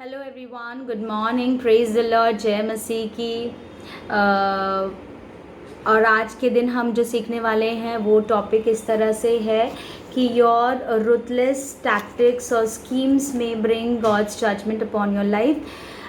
Hello everyone, good morning, praise the Lord, जय मसीह की। और आज के दिन हम जो सीखने वाले हैं वो टॉपिक इस तरह से है कि योर रुथलेस टैक्टिक्स और स्कीम्स में bring God's judgement upon your life.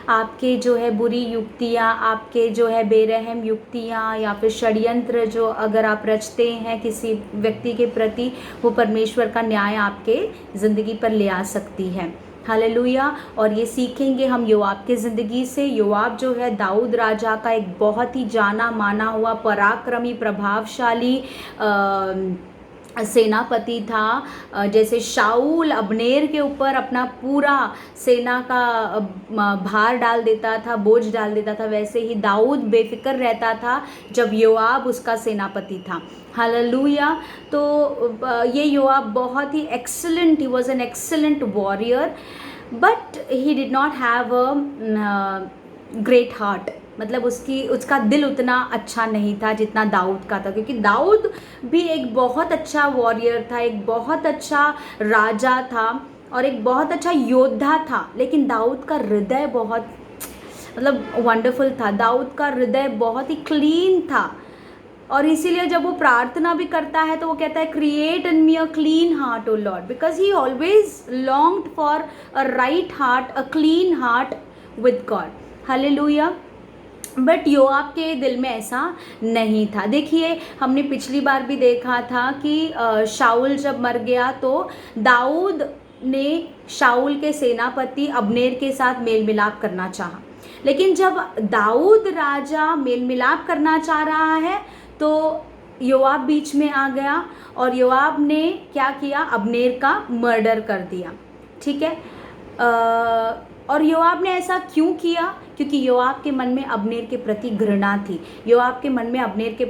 आपके जो है बुरी युक्तियाँ, आपके जो है बेरहम युक्तियाँ या फिर षड्यंत्र जो अगर आप रचते हैं किसी व्यक्ति के प्रति, वो परमेश्वर का न्याय आपके ज़िंदगी पर ले आ सकती है। हालेलुया। और ये सीखेंगे हम योआब के ज़िंदगी से। योआब जो है दाऊद राजा का एक बहुत ही जाना माना हुआ पराक्रमी प्रभावशाली सेनापति था। जैसे शाऊल अबनेर के ऊपर अपना पूरा सेना का भार डाल देता था, बोझ डाल देता था, वैसे ही दाऊद बेफिक्र रहता था जब योआब उसका सेनापति था। हालेलुया। तो ये योआब बहुत ही excellent, he was an excellent warrior, but he did not have a great heart. मतलब उसका दिल उतना अच्छा नहीं था जितना दाऊद का था, क्योंकि दाऊद भी एक बहुत अच्छा वॉरियर था, एक बहुत अच्छा राजा था और एक बहुत अच्छा योद्धा था। लेकिन दाऊद का हृदय बहुत वंडरफुल था। दाऊद का हृदय बहुत ही क्लीन था और इसीलिए जब वो प्रार्थना भी करता है तो वो कहता है, create in me a clean heart O Lord, because he always longed for a right heart, a clean heart with God. Hallelujah. But Joab के दिल में ऐसा नहीं था। देखिए, हमने पिछली बार भी देखा था कि शाऊल जब मर गया तो दाऊद ने शाऊल के सेनापति अबनेर के साथ मेल मिलाप करना चाहा। लेकिन जब दाऊद राजा मेल मिलाप करना चाह रहा है तो योआब बीच में आ गया और योआब ने क्या किया, अबनेर का मर्डर कर दिया। ठीक है। और योआब ने ऐसा क्यों किया? क्योंकि योआब के मन में अबनेर के प्रति घृणा थी, योआब के मन में अबनेर के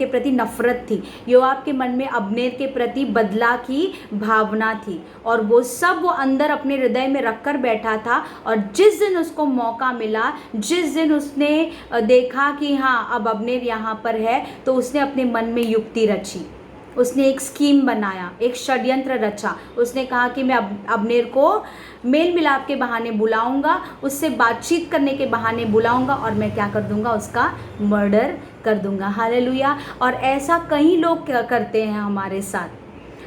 प्रति नफरत थी, योआब के मन में अबनेर के प्रति बदला की भावना थी, और वो सब वो अंदर अपने हृदय में रखकर बैठा था। और जिस दिन उसको मौका मिला, जिस दिन उसने देखा कि हाँ अब अबनेर यहाँ पर है, तो उसने अपने मन में युक्ति रची, उसने एक स्कीम बनाया, एक षड्यंत्र रचा। उसने कहा कि मैं अबनेर को मेल मिलाप के बहाने बुलाऊंगा, उससे बातचीत करने के बहाने बुलाऊंगा और मैं क्या कर दूंगा, उसका मर्डर कर दूंगा। हालेलुया। और ऐसा कई लोग क्या करते हैं हमारे साथ,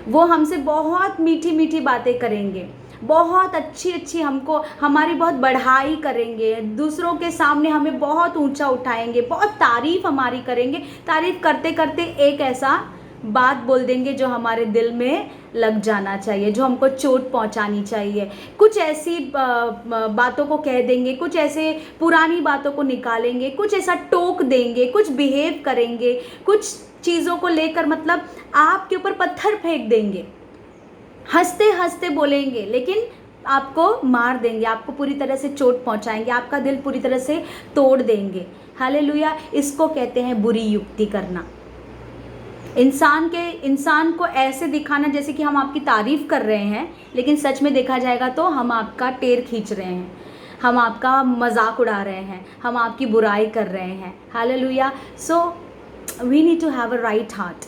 वो हमसे बहुत मीठी मीठी बातें करेंगे, बहुत अच्छी अच्छी हमको हमारी बहुत बढ़ाई करेंगे, दूसरों के सामने हमें बहुत ऊंचा उठाएंगे, बहुत तारीफ हमारी करेंगे। तारीफ करते करते एक ऐसा बात बोल देंगे जो हमारे दिल में लग जाना चाहिए, जो हमको चोट पहुंचानी चाहिए। कुछ ऐसी बातों को कह देंगे, कुछ ऐसे पुरानी बातों को निकालेंगे, कुछ ऐसा टोक देंगे, कुछ बिहेव करेंगे, कुछ चीज़ों को लेकर आपके ऊपर पत्थर फेंक देंगे, हंसते हंसते बोलेंगे, लेकिन आपको मार देंगे, आपको पूरी तरह से चोट पहुंचाएंगे, आपका दिल पूरी तरह से तोड़ देंगे। हालेलुया। इसको कहते हैं बुरी युक्ति करना। इंसान को ऐसे दिखाना जैसे कि हम आपकी तारीफ कर रहे हैं, लेकिन सच में देखा जाएगा तो हम आपका टेर खींच रहे हैं, हम आपका मजाक उड़ा रहे हैं, हम आपकी बुराई कर रहे हैं। Hallelujah. So we need to have a right heart,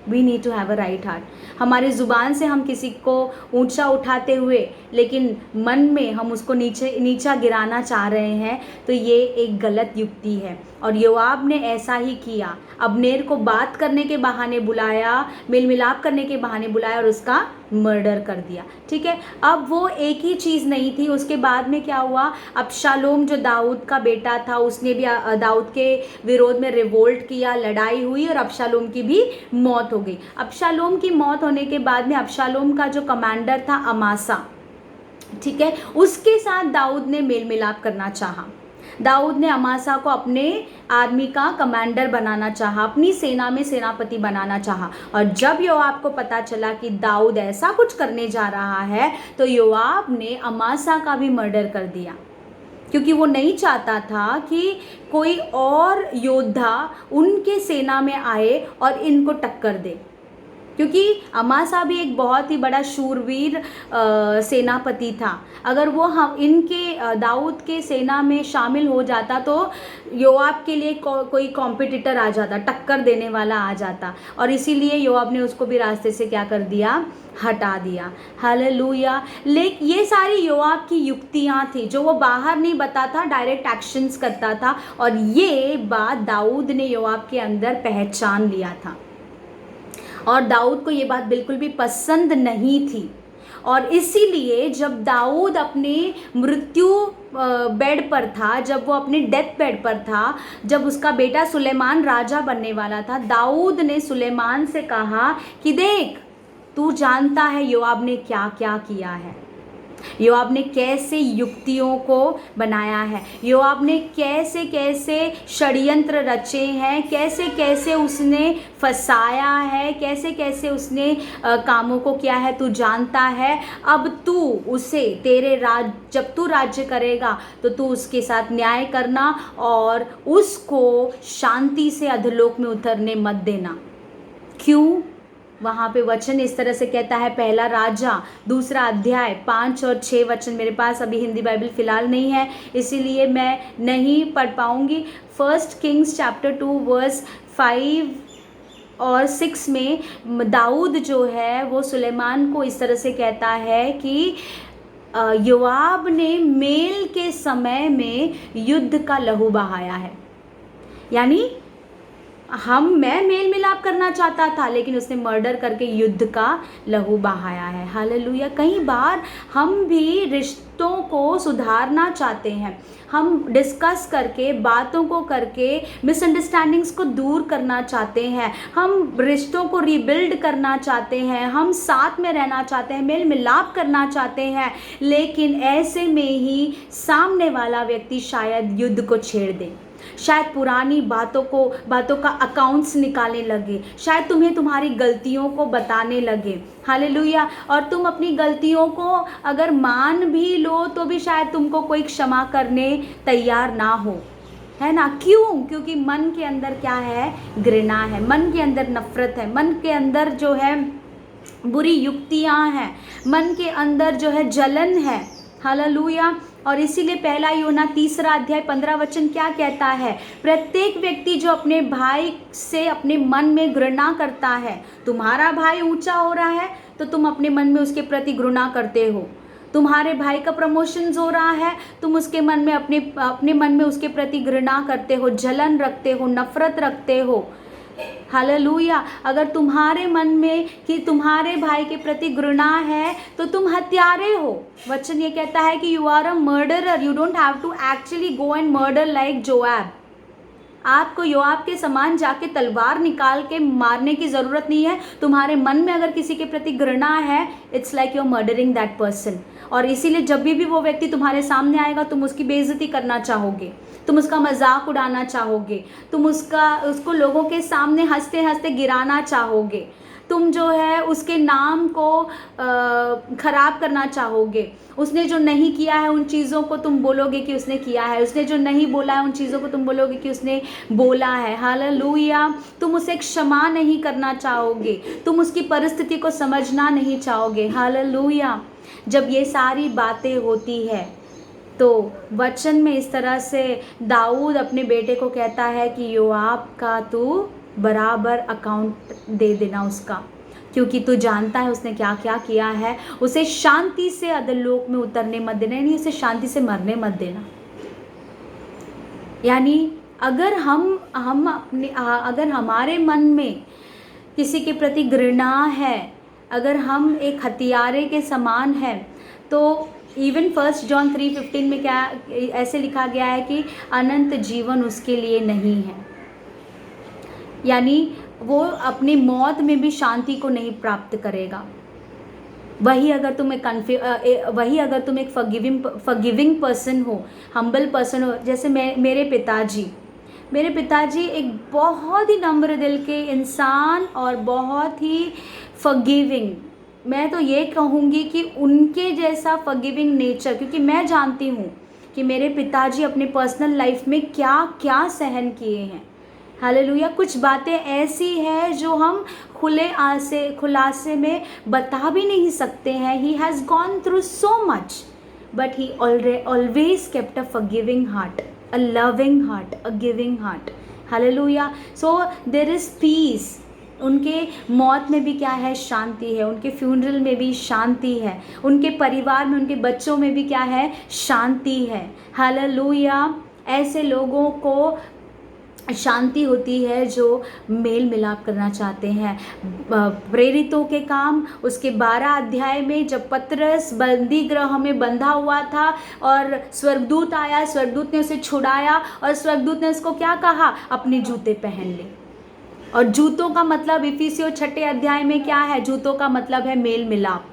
we need to have a right heart. हमारे ज़ुबान से हम किसी को ऊंचा उठाते हुए लेकिन मन में हम उसको नीचा गिराना चाह रहे हैं, तो ये एक गलत युक्ति है। और योआब ने ऐसा ही किया, अबनेर को बात करने के बहाने बुलाया, मेल मिलाप करने के बहाने बुलाया और उसका मर्डर कर दिया। ठीक है। अब वो एक ही चीज़ नहीं थी, उसके बाद में क्या हुआ, अबशालोम जो दाऊद का बेटा था, उसने भी दाऊद के विरोध में रिवोल्ट किया, लड़ाई हुई और अबशालोम की भी मौत हो गई। अबशालोम की मौत होने के बाद में अबशालोम का जो कमांडर था अमासा, ठीक है, उसके साथ दाऊद ने मेल मिलाप करना चाहा। दाऊद ने अमासा को अपने आर्मी का कमांडर बनाना चाहा, अपनी सेना में सेनापति बनाना चाहा। और जब योआब को पता चला कि दाऊद ऐसा कुछ करने जा रहा है, तो योआब ने अमासा का भी मर्डर कर दिया, क्योंकि वो नहीं चाहता था कि कोई और योद्धा उनके सेना में आए और इनको टक्कर दे। क्योंकि अमासा भी एक बहुत ही बड़ा शूरवीर सेनापति था। अगर वो हम इनके दाऊद के सेना में शामिल हो जाता तो योआब के लिए कोई कॉम्पिटिटर आ जाता, टक्कर देने वाला आ जाता, और इसीलिए योआब ने उसको भी रास्ते से क्या कर दिया, हटा दिया। हालेलुया। लेकिन ये सारी योआब की युक्तियाँ थी जो वो बाहर नहीं बताता, डायरेक्ट एक्शंस करता था, और ये बात दाऊद ने योआब के अंदर पहचान लिया था, और दाऊद को ये बात बिल्कुल भी पसंद नहीं थी। और इसीलिए जब दाऊद अपने मृत्यु बेड पर था, जब वो अपने डेथ बेड पर था, जब उसका बेटा सुलेमान राजा बनने वाला था, दाऊद ने सुलेमान से कहा कि देख, तू जानता है योआब ने क्या क्या किया है, योआब ने कैसे युक्तियों को बनाया है, योआब ने कैसे कैसे षड्यंत्र रचे हैं, कैसे कैसे उसने फंसाया है, कैसे कैसे उसने कामों को किया है, तू जानता है। अब तू उसे जब तू राज्य करेगा तो तू उसके साथ न्याय करना और उसको शांति से अधोलोक में उतरने मत देना। क्यों? वहाँ पे वचन इस तरह से कहता है, पहला राजा 2 अध्याय 5 और 6 वचन, मेरे पास अभी हिंदी बाइबल फ़िलहाल नहीं है इसीलिए मैं नहीं पढ़ पाऊँगी। 1 किंग्स चैप्टर 2 वर्स 5 और 6 में दाऊद जो है वो सुलेमान को इस तरह से कहता है कि योआब ने मेल के समय में युद्ध का लहू बहाया है। यानी मैं मेल मिलाप करना चाहता था, लेकिन उसने मर्डर करके युद्ध का लहू बहाया है। हालेलुया। कई बार हम भी रिश्तों को सुधारना चाहते हैं, हम डिस्कस करके, बातों को करके मिसअंडरस्टैंडिंग्स को दूर करना चाहते हैं, हम रिश्तों को रीबिल्ड करना चाहते हैं, हम साथ में रहना चाहते हैं, मेल मिलाप करना चाहते हैं, लेकिन ऐसे में ही सामने वाला व्यक्ति शायद युद्ध को छेड़ दे, शायद पुरानी बातों का अकाउंट्स निकालने लगे, शायद तुम्हें तुम्हारी गलतियों को बताने लगे। हालेलुया। और तुम अपनी गलतियों को अगर मान भी लो तो भी शायद तुमको कोई क्षमा करने तैयार ना हो, है ना? क्यों? क्योंकि मन के अंदर क्या है? घृणा है, मन के अंदर नफरत है, मन के अंदर जो है बुरी युक्तियाँ हैं, मन के अंदर जो है जलन है। हालेलुया। और इसीलिए पहला यूहन्ना 3 अध्याय 15 वचन क्या कहता है? प्रत्येक व्यक्ति जो अपने भाई से अपने मन में घृणा करता है, तुम्हारा भाई ऊंचा हो रहा है तो तुम अपने मन में उसके प्रति घृणा करते हो, तुम्हारे भाई का प्रमोशन हो रहा है, तुम उसके मन में अपने मन में उसके प्रति घृणा करते हो, जलन रखते हो, नफरत रखते हो। हालेलुया। अगर तुम्हारे मन में कि तुम्हारे भाई के प्रति घृणा है तो तुम हत्यारे हो। वचन ये कहता है कि you are a murderer, you don't have to actually go and murder like Joab. आपको योआब के समान जाके तलवार निकाल के मारने की ज़रूरत नहीं है। तुम्हारे मन में अगर किसी के प्रति घृणा है, it's like you are murdering that person. और इसीलिए जब भी वो व्यक्ति तुम्हारे सामने आएगा, तुम उसकी बेइज्जती करना चाहोगे, तुम उसका मजाक उड़ाना चाहोगे, तुम उसको लोगों के सामने हंसते हंसते गिराना चाहोगे, तुम जो है उसके नाम को ख़राब करना चाहोगे। उसने जो नहीं किया है उन चीज़ों को तुम बोलोगे कि उसने किया है, उसने जो नहीं बोला है उन चीज़ों को तुम बोलोगे कि उसने बोला है। हालेलुया। तुम उसे क्षमा नहीं करना चाहोगे, तुम उसकी परिस्थिति को समझना नहीं चाहोगे। हालेलुया। जब ये सारी बातें होती है तो वचन में इस तरह से दाऊद अपने बेटे को कहता है कि योआब का तू बराबर अकाउंट दे देना उसका, क्योंकि तू जानता है उसने क्या क्या किया है। उसे शांति से अधोलोक में उतरने मत देना, यानी उसे शांति से मरने मत देना। यानी अगर अगर हमारे मन में किसी के प्रति घृणा है, अगर हम एक हत्यारे के समान हैं, तो इवन 1 जॉन 3:15 में क्या ऐसे लिखा गया है कि अनंत जीवन उसके लिए नहीं है। यानी वो अपनी मौत में भी शांति को नहीं प्राप्त करेगा। वही अगर तुम एक फॉरगिविंग पर्सन हो, हम्बल पर्सन हो, जैसे मेरे पिताजी एक बहुत ही नम्र दिल के इंसान और बहुत ही फॉरगिविंग, मैं तो ये कहूँगी कि उनके जैसा फॉरगिविंग नेचर, क्योंकि मैं जानती हूँ कि मेरे पिताजी अपने पर्सनल लाइफ में क्या क्या सहन किए हैं। हालेलुया। कुछ बातें ऐसी हैं जो हम खुलासे में बता भी नहीं सकते हैं। He has gone through so much, but he always kept a forgiving heart, a loving heart, a giving heart. Hallelujah. So there is peace. उनके मौत में भी क्या है? शांति है। उनके फ्यूनरल में भी शांति है। उनके परिवार में, उनके बच्चों में भी क्या है? शांति है। हालेलुया। ऐसे लोगों को शांति होती है जो मेल मिलाप करना चाहते हैं। प्रेरितों के काम उसके 12 अध्याय में जब पतरस बंदी गृह में बंधा हुआ था और स्वर्गदूत आया, स्वर्गदूत ने उसे छुड़ाया और स्वर्गदूत ने उसको क्या कहा? अपने जूते पहन ले। और जूतों का मतलब इफिसियों 6 अध्याय में क्या है? जूतों का मतलब है मेल मिलाप।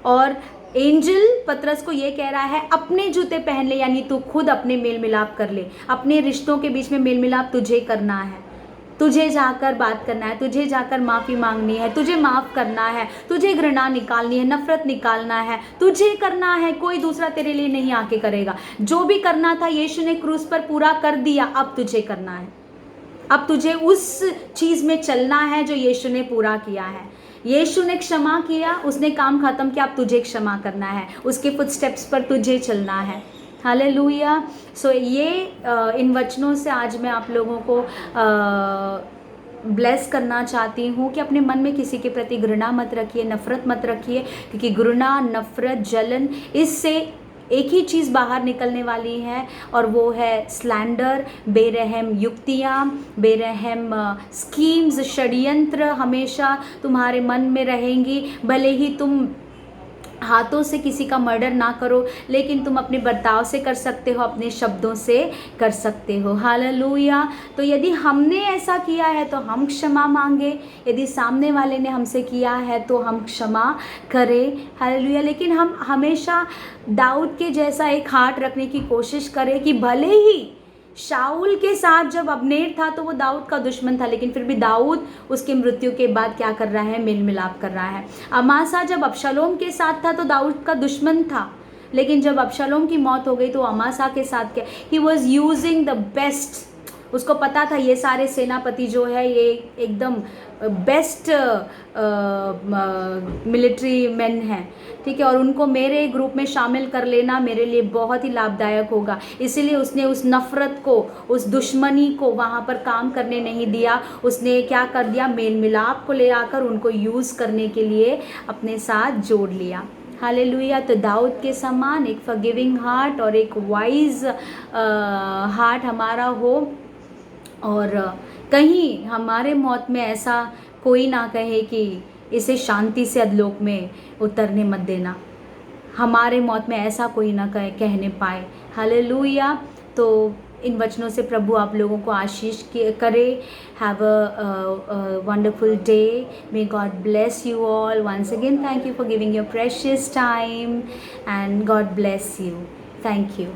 और एंजल पतरस को ये कह रहा है अपने जूते पहन ले, यानी तू खुद अपने मेल मिलाप कर ले। अपने रिश्तों के बीच में मेल मिलाप तुझे करना है। तुझे जाकर बात करना है, तुझे जाकर माफ़ी मांगनी है, तुझे माफ़ करना है, तुझे घृणा निकालनी है, नफरत निकालना है, तुझे करना है। कोई दूसरा तेरे लिए नहीं आके करेगा। जो भी करना था यीशु ने क्रूस पर पूरा कर दिया, अब तुझे करना है। अब तुझे उस चीज़ में चलना है जो यीशु ने पूरा किया है। यीशु ने क्षमा किया, उसने काम खत्म किया, अब तुझे क्षमा करना है, उसके फुटस्टेप्स पर तुझे चलना है। हालेलुया। सो ये इन वचनों से आज मैं आप लोगों को ब्लेस करना चाहती हूँ कि अपने मन में किसी के प्रति घृणा मत रखिए, नफरत मत रखिए, क्योंकि घृणा, नफरत, जलन, इससे एक ही चीज़ बाहर निकलने वाली है और वो है स्लैंडर, बेरहम युक्तियाँ, बेरहम स्कीम्स, षड्यंत्र हमेशा तुम्हारे मन में रहेंगी। भले ही तुम हाथों से किसी का मर्डर ना करो, लेकिन तुम अपने बर्ताव से कर सकते हो, अपने शब्दों से कर सकते हो। हालेलुया। तो यदि हमने ऐसा किया है तो हम क्षमा मांगे, यदि सामने वाले ने हमसे किया है तो हम क्षमा करें। हालेलुया। लेकिन हम हमेशा दाऊद के जैसा एक हार्ट रखने की कोशिश करें कि भले ही शाऊल के साथ जब अब्नेर था तो वो दाऊद का दुश्मन था, लेकिन फिर भी दाऊद उसके मृत्यु के बाद क्या कर रहा है? मेल मिलाप कर रहा है। अमासा जब अबशालोम के साथ था तो दाऊद का दुश्मन था, लेकिन जब अबशालोम की मौत हो गई तो अमासा के साथ क्या? He was using the best. उसको पता था ये सारे सेनापति जो है ये एकदम बेस्ट मिलिट्री मैन हैं, ठीक है, और उनको मेरे ग्रुप में शामिल कर लेना मेरे लिए बहुत ही लाभदायक होगा। इसीलिए उसने उस नफ़रत को, उस दुश्मनी को वहाँ पर काम करने नहीं दिया। उसने क्या कर दिया? मेल मिलाप को ले आकर उनको यूज़ करने के लिए अपने साथ जोड़ लिया। हालेलुया। तो दाऊद के समान एक फॉरगिविंग हार्ट और एक वाइज हार्ट हमारा हो, और कहीं हमारे मौत में ऐसा कोई ना कहे कि इसे शांति से अधलोक में उतरने मत देना। हमारे मौत में ऐसा कोई ना कहने पाए। हालेलुया। तो इन वचनों से प्रभु आप लोगों को आशीष करे। Have a wonderful day. May God bless you all. Once again thank you for giving your precious time and God bless you. Thank you.